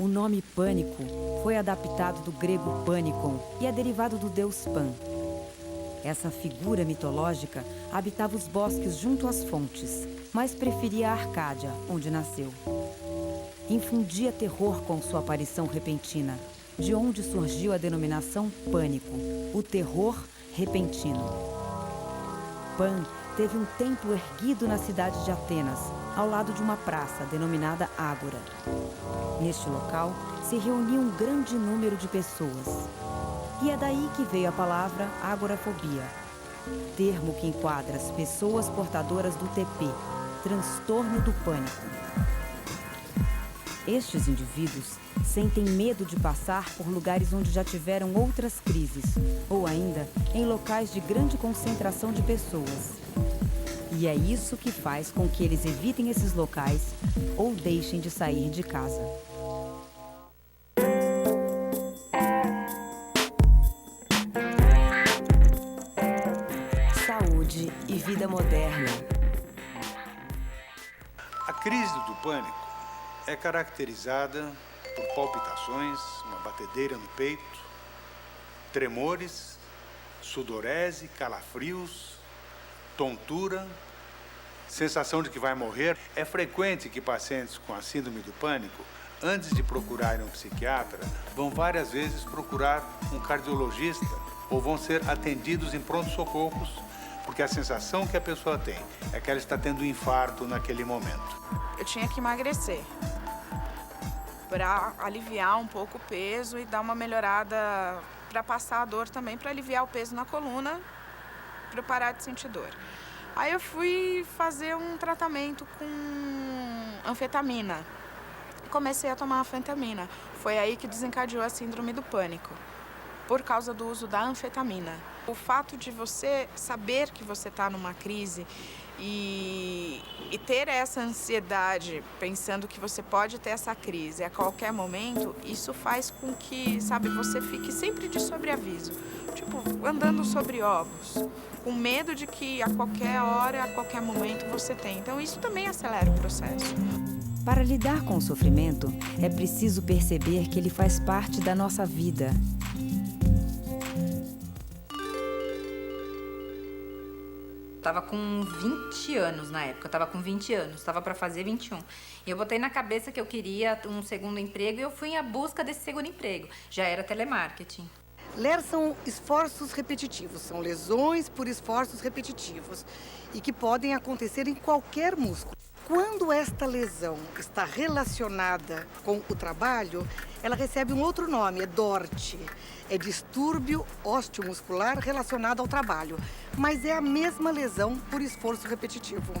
O nome pânico foi adaptado do grego panikon e é derivado do deus Pan. Essa figura mitológica habitava os bosques junto às fontes, mas preferia a Arcádia, onde nasceu. Infundia terror com sua aparição repentina, de onde surgiu a denominação pânico, o terror repentino. Pan teve um templo erguido na cidade de Atenas, ao lado de uma praça denominada Ágora. Neste local se reunia um grande número de pessoas. E é daí que veio a palavra agorafobia, termo que enquadra as pessoas portadoras do TP, transtorno do pânico. Estes indivíduos sentem medo de passar por lugares onde já tiveram outras crises, ou ainda em locais de grande concentração de pessoas. E é isso que faz com que eles evitem esses locais ou deixem de sair de casa. Saúde e vida moderna. A crise do pânico é caracterizada por palpitações, uma batedeira no peito, tremores, sudorese, calafrios, tontura, sensação de que vai morrer. É frequente que pacientes com a síndrome do pânico, antes de procurarem um psiquiatra, vão várias vezes procurar um cardiologista ou vão ser atendidos em pronto-socorros, porque a sensação que a pessoa tem é que ela está tendo um infarto naquele momento. Eu tinha que emagrecer para aliviar um pouco o peso e dar uma melhorada, para passar a dor também, para aliviar o peso na coluna, para eu parar de sentir dor. Aí eu fui fazer um tratamento com anfetamina. Comecei a tomar anfetamina. Foi aí que desencadeou a síndrome do pânico, por causa do uso da anfetamina. O fato de você saber que você está numa crise e ter essa ansiedade, pensando que você pode ter essa crise a qualquer momento, isso faz com que, sabe, você fique sempre de sobreaviso. Tipo, andando sobre ovos, com medo de que a qualquer hora, a qualquer momento você tem. Então isso também acelera o processo. Para lidar com o sofrimento, é preciso perceber que ele faz parte da nossa vida. Tava com 20 anos na época, eu tava com 20 anos, tava para fazer 21. E eu botei na cabeça que eu queria um segundo emprego e eu fui à busca desse segundo emprego. Já era telemarketing. LER são esforços repetitivos, são lesões por esforços repetitivos e que podem acontecer em qualquer músculo. Quando esta lesão está relacionada com o trabalho, ela recebe um outro nome, é DORT. É distúrbio osteomuscular relacionado ao trabalho, mas é a mesma lesão por esforço repetitivo.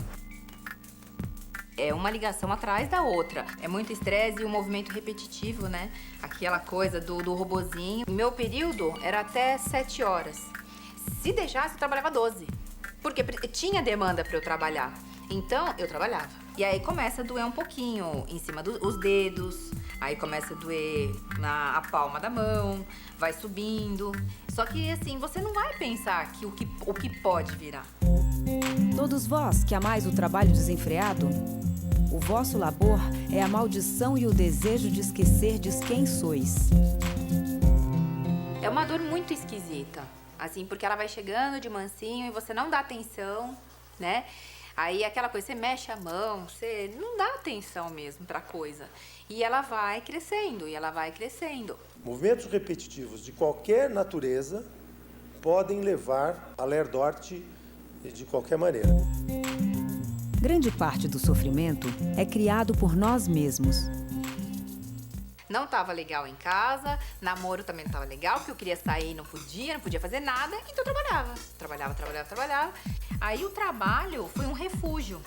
É uma ligação atrás da outra. É muito estresse e um movimento repetitivo, né? Aquela coisa do robozinho. Meu período era até 7 horas. Se deixasse, eu trabalhava 12. Porque tinha demanda para eu trabalhar. Então, eu trabalhava. E aí começa a doer um pouquinho em cima dos dedos. Aí começa a doer na palma da mão. Vai subindo. Só que, assim, você não vai pensar que o que pode virar. Todos vós que amais o trabalho desenfreado, o vosso labor é a maldição e o desejo de esquecerdes quem sois. É uma dor muito esquisita, assim, porque ela vai chegando de mansinho e você não dá atenção, né? Aí aquela coisa, você mexe a mão, você não dá atenção mesmo pra coisa. E ela vai crescendo, e ela vai crescendo. Movimentos repetitivos de qualquer natureza podem levar a LER-DORT de qualquer maneira. Grande parte do sofrimento é criado por nós mesmos. Não tava legal em casa, namoro também não tava legal, porque eu queria sair, não podia fazer nada, então eu trabalhava. Aí o trabalho foi um refúgio,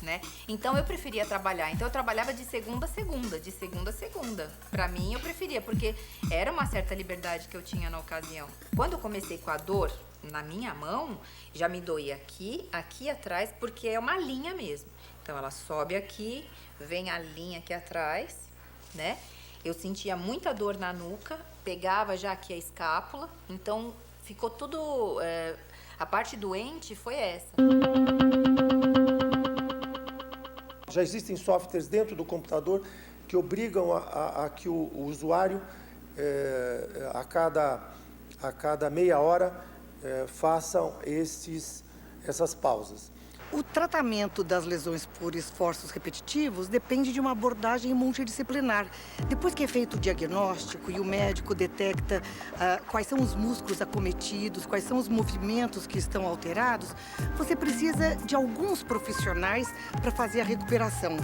né? Então eu preferia trabalhar, então eu trabalhava de segunda a segunda. Pra mim eu preferia, porque era uma certa liberdade que eu tinha na ocasião. Quando eu comecei com a dor na minha mão, já me doía aqui atrás, porque é uma linha mesmo. Então ela sobe aqui, vem a linha aqui atrás, né? Eu sentia muita dor na nuca, pegava já aqui a escápula, então ficou tudo... a parte doente foi essa. Já existem softwares dentro do computador que obrigam a que o usuário, a cada meia hora, façam essas pausas. O tratamento das lesões por esforços repetitivos depende de uma abordagem multidisciplinar. Depois que é feito o diagnóstico e o médico detecta quais são os músculos acometidos, quais são os movimentos que estão alterados, você precisa de alguns profissionais para fazer a recuperação.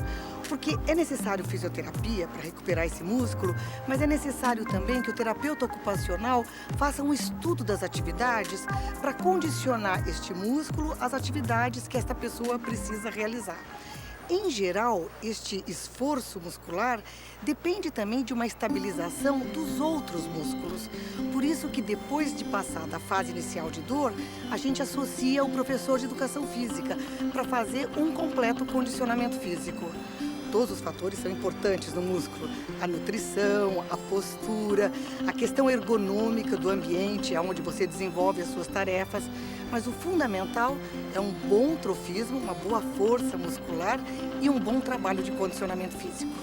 Porque é necessário fisioterapia para recuperar esse músculo, mas é necessário também que o terapeuta ocupacional faça um estudo das atividades para condicionar este músculo às atividades que esta pessoa precisa realizar. Em geral, este esforço muscular depende também de uma estabilização dos outros músculos. Por isso que depois de passar da fase inicial de dor, a gente associa o professor de educação física para fazer um completo condicionamento físico. Todos os fatores são importantes no músculo. A nutrição, a postura, a questão ergonômica do ambiente, onde você desenvolve as suas tarefas. Mas o fundamental é um bom trofismo, uma boa força muscular e um bom trabalho de condicionamento físico.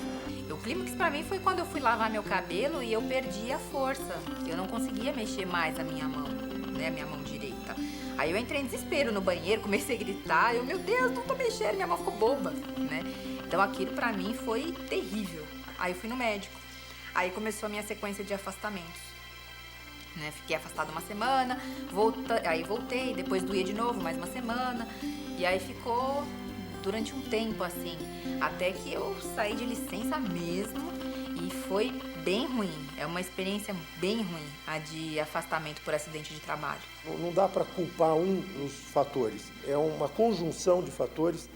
O clímax para mim foi quando eu fui lavar meu cabelo e eu perdi a força. Eu não conseguia mexer mais a minha mão, né, a minha mão direita. Aí eu entrei em desespero no banheiro, comecei a gritar, meu Deus, não tô mexendo, minha mão ficou boba, né? Então aquilo pra mim foi terrível. Aí eu fui no médico. Aí começou a minha sequência de afastamentos. Né? Fiquei afastada uma semana, aí voltei, depois doía de novo, mais uma semana. E aí ficou durante um tempo assim, até que eu saí de licença mesmo e foi bem ruim. É uma experiência bem ruim a de afastamento por acidente de trabalho. Não dá para culpar um dos fatores. É uma conjunção de fatores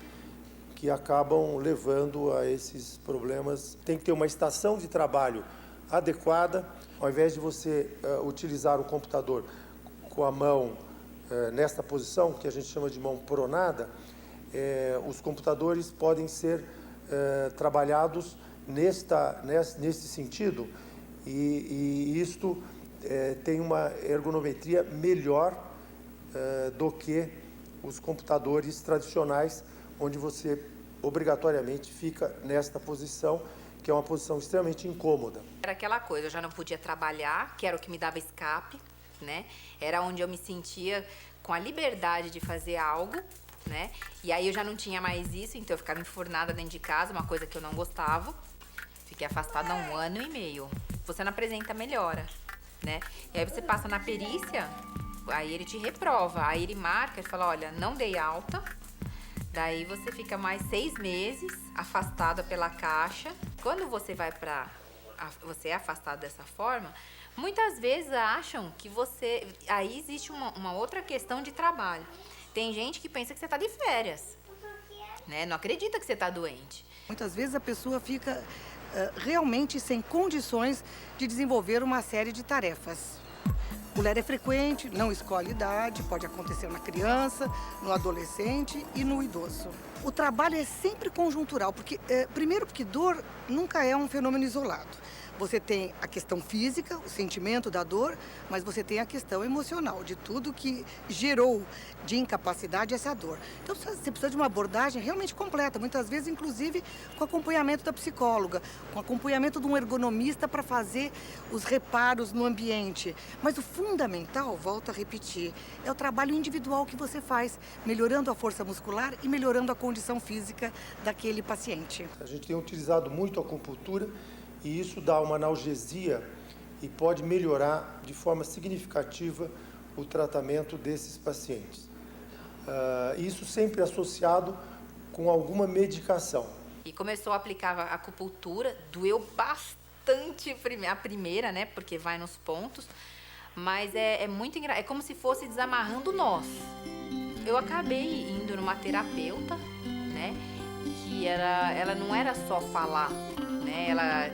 que acabam levando a esses problemas. Tem que ter uma estação de trabalho adequada, ao invés de você utilizar o computador com a mão nesta posição, que a gente chama de mão pronada, os computadores podem ser trabalhados nesse sentido, e isto tem uma ergonometria melhor do que os computadores tradicionais, onde você obrigatoriamente fica nesta posição, que é uma posição extremamente incômoda. Era aquela coisa, eu já não podia trabalhar, que era o que me dava escape, né? Era onde eu me sentia com a liberdade de fazer algo, né? E aí eu já não tinha mais isso, então eu ficava enfurnada dentro de casa, uma coisa que eu não gostava. Fiquei afastada há 1 ano e meio. Você não apresenta melhora, né? E aí você passa na perícia, aí ele te reprova, aí ele marca, ele fala, olha, não dei alta. Daí você fica mais 6 meses afastada pela caixa. Quando você você é afastado dessa forma, muitas vezes acham que você... Aí existe uma outra questão de trabalho. Tem gente que pensa que você está de férias, né? Não acredita que você está doente. Muitas vezes a pessoa fica realmente sem condições de desenvolver uma série de tarefas. Mulher é frequente, não escolhe idade, pode acontecer na criança, no adolescente e no idoso. O trabalho é sempre conjuntural, primeiro porque dor nunca é um fenômeno isolado. Você tem a questão física, o sentimento da dor, mas você tem a questão emocional, de tudo que gerou de incapacidade essa dor. Então você precisa de uma abordagem realmente completa, muitas vezes inclusive com acompanhamento da psicóloga, com acompanhamento de um ergonomista para fazer os reparos no ambiente. Mas o fundamental, volto a repetir, é o trabalho individual que você faz, melhorando a força muscular e melhorando a condição física daquele paciente. A gente tem utilizado muito a acupuntura, e isso dá uma analgesia e pode melhorar de forma significativa o tratamento desses pacientes. Isso sempre associado com alguma medicação. E começou a aplicar a acupuntura, doeu bastante a primeira, né? Porque vai nos pontos, mas é muito engraçado, é como se fosse desamarrando nós. Eu acabei indo numa terapeuta, né? Que ela não era só falar, né? Ela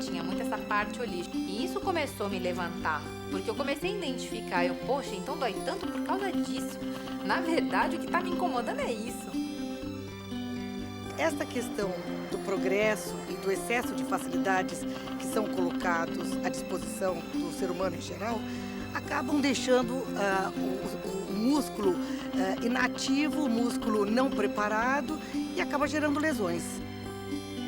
tinha muito essa parte holística. E isso começou a me levantar, porque eu comecei a identificar, poxa, então dói tanto por causa disso. Na verdade, o que está me incomodando é isso. Esta questão do progresso e do excesso de facilidades que são colocados à disposição do ser humano em geral, acabam deixando o músculo inativo, o músculo não preparado e acaba gerando lesões.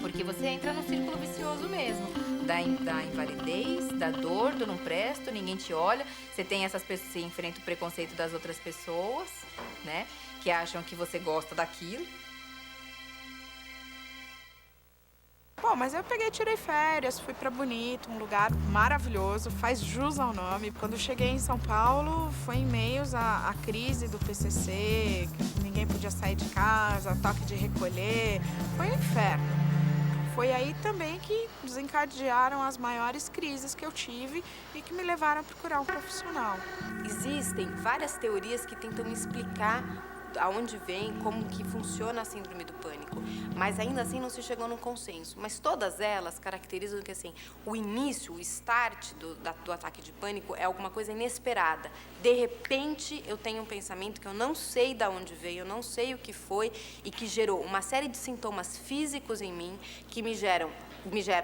Porque porque você entra num círculo vicioso mesmo. Da invalidez, da dor, do não presto, ninguém te olha. Você tem essas pessoas, você enfrenta o preconceito das outras pessoas, né? Que acham que você gosta daquilo. Bom, mas eu peguei, tirei férias, fui pra Bonito, um lugar maravilhoso, faz jus ao nome. Quando eu cheguei em São Paulo, foi em meios à crise do PCC, que ninguém podia sair de casa, toque de recolher, foi um inferno. Foi aí também que desencadearam as maiores crises que eu tive e que me levaram a procurar um profissional. Existem várias teorias que tentam explicar aonde vem, como que funciona a síndrome do pânico, mas ainda assim não se chegou num consenso. Mas todas elas caracterizam que assim, o início, o start do ataque de pânico é alguma coisa inesperada. De repente, eu tenho um pensamento que eu não sei de onde veio, eu não sei o que foi e que gerou uma série de sintomas físicos em mim que me geram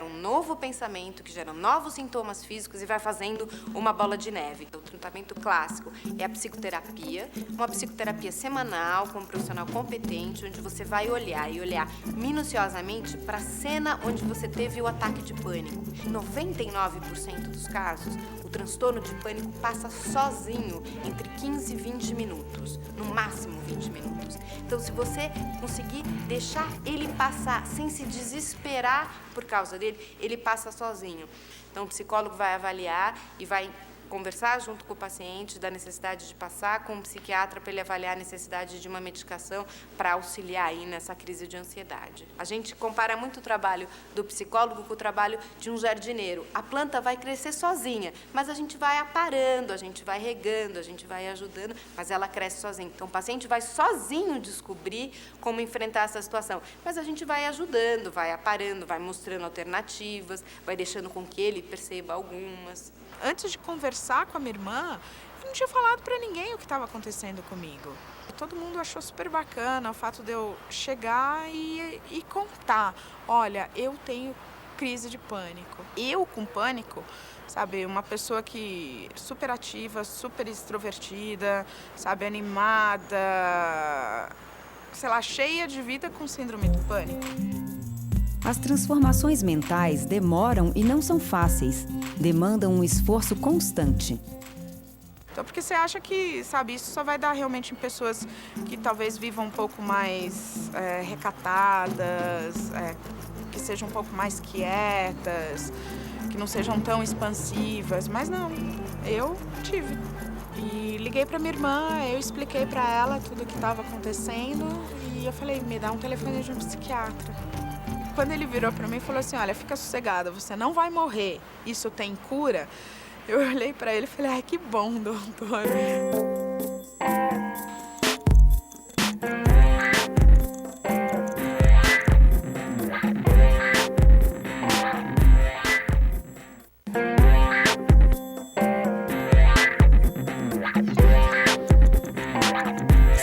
um novo pensamento, que gera novos sintomas físicos e vai fazendo uma bola de neve. O tratamento clássico é a psicoterapia, uma psicoterapia semanal com um profissional competente, onde você vai olhar minuciosamente para a cena onde você teve o ataque de pânico. Em 99% dos casos, o transtorno de pânico passa sozinho entre 15 e 20 minutos, no máximo 20 minutos. Então, se você conseguir deixar ele passar sem se desesperar por causa dele, ele passa sozinho. Então, o psicólogo vai avaliar e vai conversar junto com o paciente da necessidade de passar com um psiquiatra para ele avaliar a necessidade de uma medicação para auxiliar aí nessa crise de ansiedade. A gente compara muito o trabalho do psicólogo com o trabalho de um jardineiro. A planta vai crescer sozinha, mas a gente vai aparando, a gente vai regando, a gente vai ajudando, mas ela cresce sozinha. Então, o paciente vai sozinho descobrir como enfrentar essa situação, mas a gente vai ajudando, vai aparando, vai mostrando alternativas, vai deixando com que ele perceba algumas. Antes de conversar com a minha irmã, eu não tinha falado para ninguém o que estava acontecendo comigo. Todo mundo achou super bacana o fato de eu chegar e contar. Olha, eu tenho crise de pânico. Eu com pânico, sabe, uma pessoa que super ativa, super extrovertida, sabe, animada, sei lá, cheia de vida com síndrome do pânico. As transformações mentais demoram e não são fáceis, demandam um esforço constante. Então, porque você acha que, sabe, isso só vai dar realmente em pessoas que talvez vivam um pouco mais recatadas, que sejam um pouco mais quietas, que não sejam tão expansivas, mas não, eu tive. E liguei para minha irmã, eu expliquei para ela tudo o que estava acontecendo e eu falei, me dá um telefone de um psiquiatra. Quando ele virou para mim e falou assim, olha, fica sossegada, você não vai morrer, isso tem cura. Eu olhei para ele e falei, ai, que bom, doutor.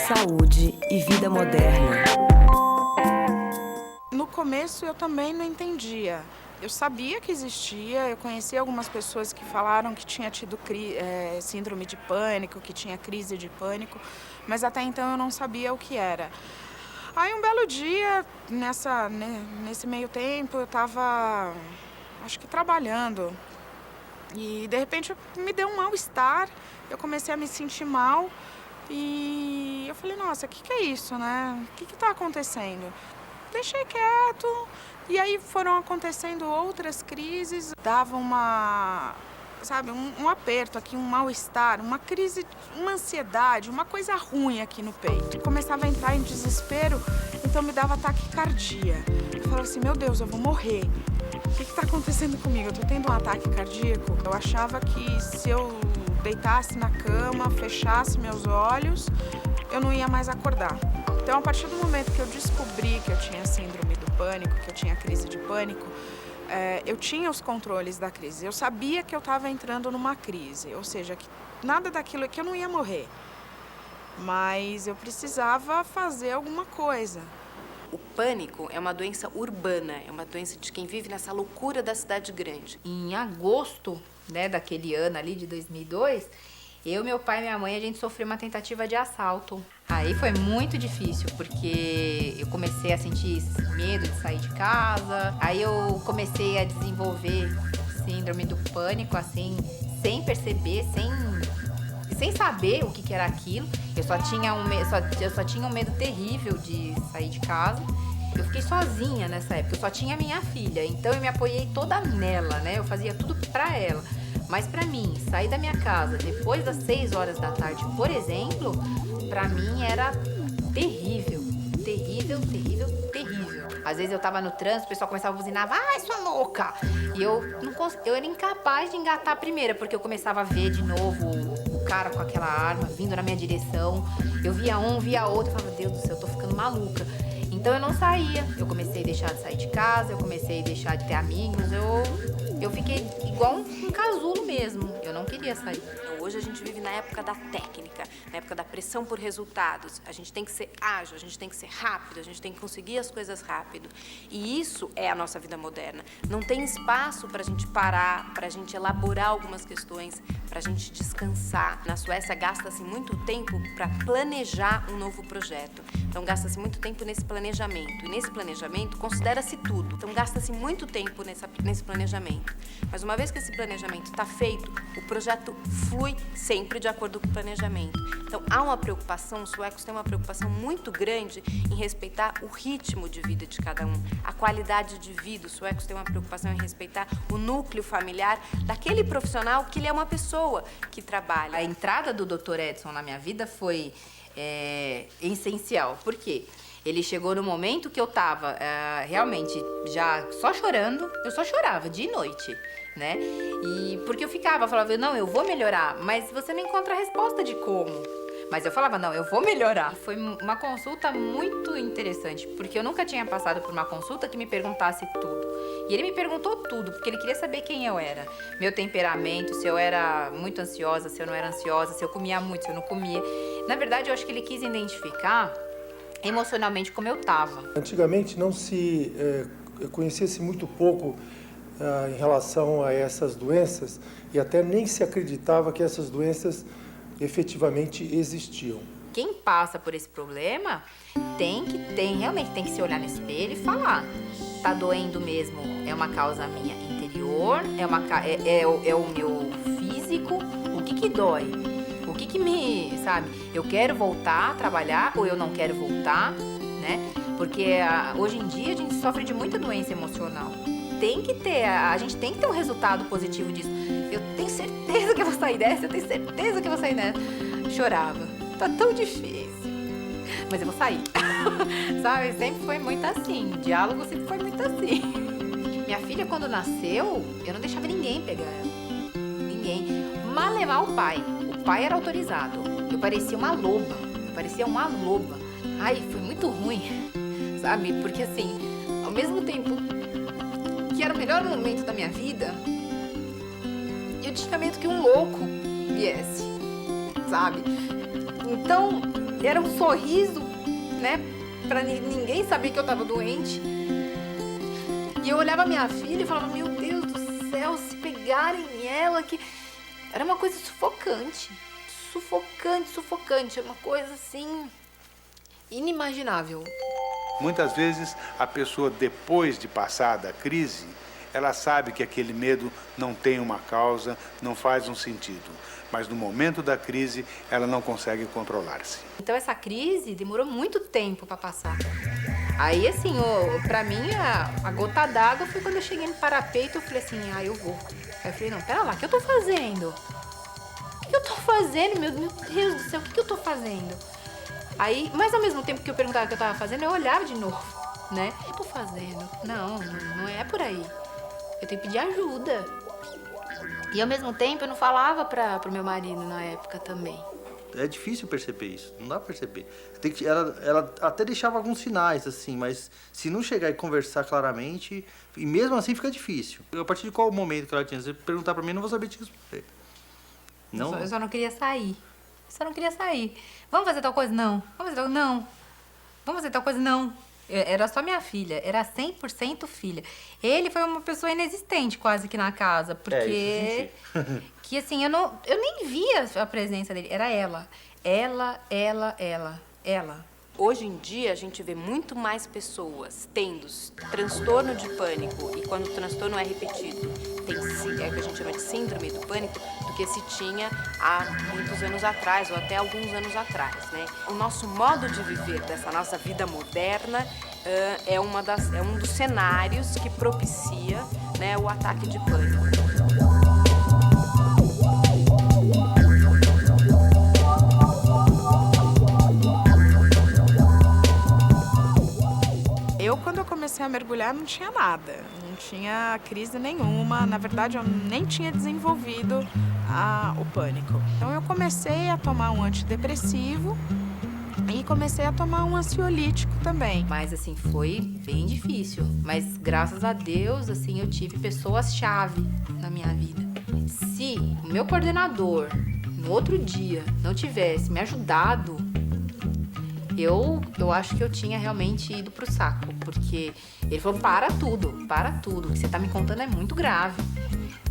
Saúde e vida moderna. No começo eu também não entendia. Eu sabia que existia, eu conheci algumas pessoas que falaram que tinha tido síndrome de pânico, que tinha crise de pânico, mas até então eu não sabia o que era. Aí um belo dia, nesse meio tempo, eu estava, acho que trabalhando, e de repente me deu um mal-estar, eu comecei a me sentir mal, e eu falei, nossa, o que é isso, né? O que está acontecendo? Deixei quieto, e aí foram acontecendo outras crises, dava um aperto aqui, um mal-estar, uma crise, uma ansiedade, uma coisa ruim aqui no peito. Começava a entrar em desespero, então me dava taquicardia. Eu falava assim, meu Deus, eu vou morrer. O que está acontecendo comigo? Eu estou tendo um ataque cardíaco. Eu achava que se eu deitasse na cama, fechasse meus olhos, eu não ia mais acordar. Então, a partir do momento que eu descobri que eu tinha síndrome do pânico, que eu tinha crise de pânico, eu tinha os controles da crise. Eu sabia que eu estava entrando numa crise, ou seja, que nada daquilo, que eu não ia morrer. Mas eu precisava fazer alguma coisa. O pânico é uma doença urbana, é uma doença de quem vive nessa loucura da cidade grande. Em agosto, né, daquele ano ali de 2002, eu, meu pai e minha mãe, a gente sofreu uma tentativa de assalto. Aí foi muito difícil, porque eu comecei a sentir medo de sair de casa. Aí eu comecei a desenvolver síndrome do pânico, assim, sem perceber, sem saber o que era aquilo. Eu só tinha um medo terrível de sair de casa. Eu fiquei sozinha nessa época, eu só tinha minha filha, então eu me apoiei toda nela, né? Eu fazia tudo pra ela. Mas pra mim, sair da minha casa depois das 6 horas da tarde, por exemplo, pra mim era terrível. Terrível, terrível, terrível. Às vezes eu tava no trânsito, o pessoal começava a buzinar, vai, sua louca! E eu era incapaz de engatar a primeira, porque eu começava a ver de novo o cara com aquela arma vindo na minha direção. Eu via um, via outro, eu falava, Deus do céu, eu tô ficando maluca. Então eu não saía. Eu comecei a deixar de sair de casa, eu comecei a deixar de ter amigos, eu fiquei igual um casulo mesmo. Eu não queria sair. Hoje a gente vive na época da técnica, na época da pressão por resultados. A gente tem que ser ágil, a gente tem que ser rápido, a gente tem que conseguir as coisas rápido. E isso é a nossa vida moderna. Não tem espaço para a gente parar, para a gente elaborar algumas questões, para a gente descansar. Na Suécia gasta-se muito tempo para planejar um novo projeto. Então gasta-se muito tempo nesse planejamento. E nesse planejamento considera-se tudo. Então gasta-se muito tempo nesse planejamento. Mas uma vez que esse planejamento está feito, o projeto flui sempre de acordo com o planejamento. Então, há uma preocupação, os suecos têm uma preocupação muito grande em respeitar o ritmo de vida de cada um, a qualidade de vida. Os suecos têm uma preocupação em respeitar o núcleo familiar daquele profissional que ele é uma pessoa que trabalha. A entrada do Dr. Edson na minha vida foi essencial. Por quê? Ele chegou no momento que eu tava realmente já só chorando. Eu só chorava dia e noite, né? E porque eu falava, não, eu vou melhorar, mas você não encontra a resposta de como. Mas eu falava, não, eu vou melhorar. E foi uma consulta muito interessante, porque eu nunca tinha passado por uma consulta que me perguntasse tudo. E ele me perguntou tudo, porque ele queria saber quem eu era. Meu temperamento, se eu era muito ansiosa, se eu não era ansiosa, se eu comia muito, se eu não comia. Na verdade, eu acho que ele quis identificar emocionalmente como eu estava. Antigamente não se conhecia-se muito pouco em relação a essas doenças e até nem se acreditava que essas doenças efetivamente existiam. Quem passa por esse problema realmente tem que se olhar no espelho e falar, tá doendo mesmo, é uma causa minha interior, é o meu físico, o que dói? O que me, sabe, eu quero voltar a trabalhar ou eu não quero voltar, né? Porque hoje em dia a gente sofre de muita doença emocional. A gente tem que ter um resultado positivo disso. Eu tenho certeza que eu vou sair dessa, eu tenho certeza que eu vou sair dessa. Chorava, tá tão difícil, mas eu vou sair. Sabe, sempre foi muito assim, o diálogo sempre foi muito assim. Minha filha, quando nasceu, eu não deixava ninguém pegar ela. Ninguém. Mal levar o pai. O pai era autorizado. Eu parecia uma loba. Ai, foi muito ruim, sabe? Porque assim, ao mesmo tempo que era o melhor momento da minha vida, eu tinha medo que um louco viesse, sabe? Então, era um sorriso, né? Pra ninguém saber que eu tava doente. E eu olhava minha filha e falava, meu Deus do céu, se pegarem ela, que... Era uma coisa sufocante. É uma coisa, assim, inimaginável. Muitas vezes, a pessoa, depois de passar da crise, ela sabe que aquele medo não tem uma causa, não faz um sentido. Mas no momento da crise, ela não consegue controlar-se. Então, essa crise demorou muito tempo para passar. Aí, assim, pra mim, a gota d'água foi quando eu cheguei no parapeito, eu falei assim, eu vou. Aí eu falei, não, pera lá, o que eu tô fazendo? O que eu tô fazendo, meu Deus do céu, o que eu tô fazendo? Aí, mas ao mesmo tempo que eu perguntava o que eu tava fazendo, eu olhava de novo, né? O que eu tô fazendo? Não é por aí. Eu tenho que pedir ajuda. E ao mesmo tempo eu não falava pro meu marido na época também. É difícil perceber isso, não dá pra perceber. Ela até deixava alguns sinais, assim, mas se não chegar e conversar claramente, e mesmo assim fica difícil. A partir de qual momento que ela tinha? Se você perguntar pra mim, eu não vou saber te responder. Não? Eu só não queria sair. Vamos fazer tal coisa? Não. Vamos fazer tal coisa? Não. Era só minha filha, era 100% filha. Ele foi uma pessoa inexistente quase que na casa, porque... que assim, eu nem via a presença dele, era ela. Ela. Ela. Hoje em dia, a gente vê muito mais pessoas tendo transtorno de pânico, e quando o transtorno é repetido, é o que a gente chama de síndrome do pânico, do que se tinha há muitos anos atrás, ou até alguns anos atrás, né? O nosso modo de viver dessa nossa vida moderna é um dos cenários que propicia, né, o ataque de pânico. Quando eu comecei a mergulhar, não tinha nada, não tinha crise nenhuma. Na verdade, eu nem tinha desenvolvido o pânico. Então, eu comecei a tomar um antidepressivo e comecei a tomar um ansiolítico também. Mas, assim, foi bem difícil. Mas, graças a Deus, assim, eu tive pessoas-chave na minha vida. Se o meu coordenador, no outro dia, não tivesse me ajudado, eu acho que eu tinha realmente ido pro saco, porque ele falou, para tudo, o que você tá me contando é muito grave,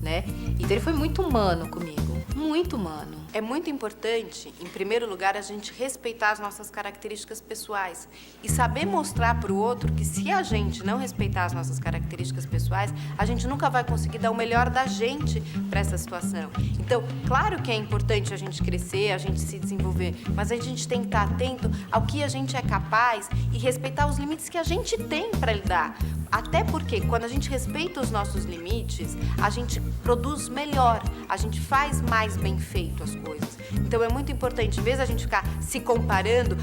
né? Então ele foi muito humano comigo, muito humano. É muito importante, em primeiro lugar, a gente respeitar as nossas características pessoais e saber mostrar para o outro que se a gente não respeitar as nossas características pessoais, a gente nunca vai conseguir dar o melhor da gente para essa situação. Então, claro que é importante a gente crescer, a gente se desenvolver, mas a gente tem que estar atento ao que a gente é capaz e respeitar os limites que a gente tem para lidar. Até porque, quando a gente respeita os nossos limites, a gente produz melhor, a gente faz mais bem feito as coisas. Então é muito importante, em vez da gente ficar se comparando,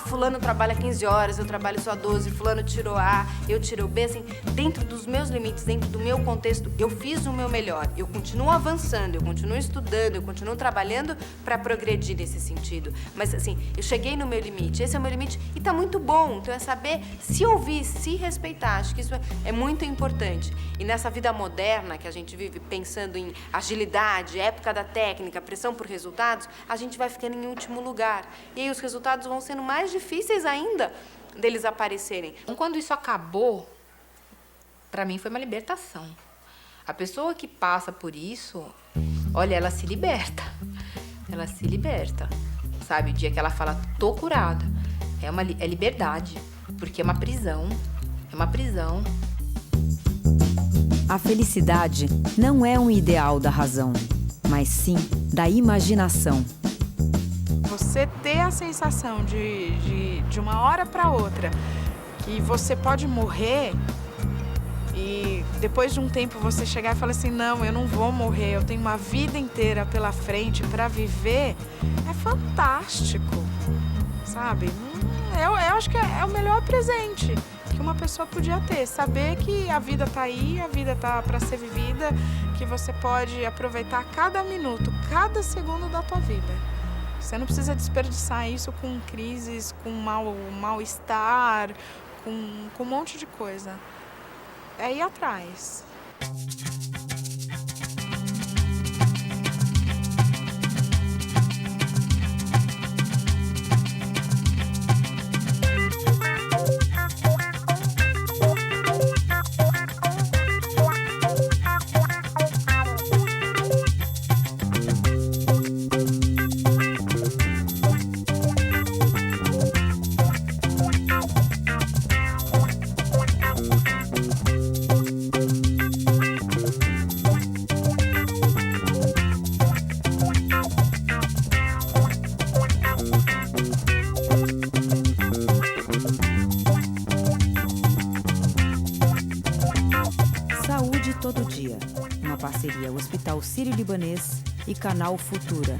fulano trabalha 15 horas, eu trabalho só 12, fulano tirou A, eu tirei B, assim, dentro dos meus limites, dentro do meu contexto, eu fiz o meu melhor, eu continuo avançando, eu continuo estudando, eu continuo trabalhando para progredir nesse sentido. Mas assim, eu cheguei no meu limite, esse é o meu limite e tá muito bom, então é saber se ouvir, se respeitar, acho que isso é muito importante. E nessa vida moderna que a gente vive pensando em agilidade, época da técnica, pressão por resultados, a gente vai ficando em último lugar. E aí os resultados vão sendo mais difíceis ainda deles aparecerem. Então, quando isso acabou, para mim foi uma libertação. A pessoa que passa por isso, olha, ela se liberta. Ela se liberta. Sabe, o dia que ela fala, tô curada, é liberdade, porque é uma prisão. É uma prisão. A felicidade não é um ideal da razão, mas sim da imaginação. Você ter a sensação de uma hora para outra que você pode morrer e depois de um tempo você chegar e falar assim, não, eu não vou morrer, eu tenho uma vida inteira pela frente para viver, é fantástico, sabe? Eu acho que é o melhor presente que uma pessoa podia ter, saber que a vida tá aí, a vida tá para ser vivida, que você pode aproveitar cada minuto, cada segundo da tua vida. Você não precisa desperdiçar isso com crises, com mal-estar, com um monte de coisa. É ir atrás. Saúde todo dia. Uma parceria Hospital Sírio-Libanês e Canal Futura.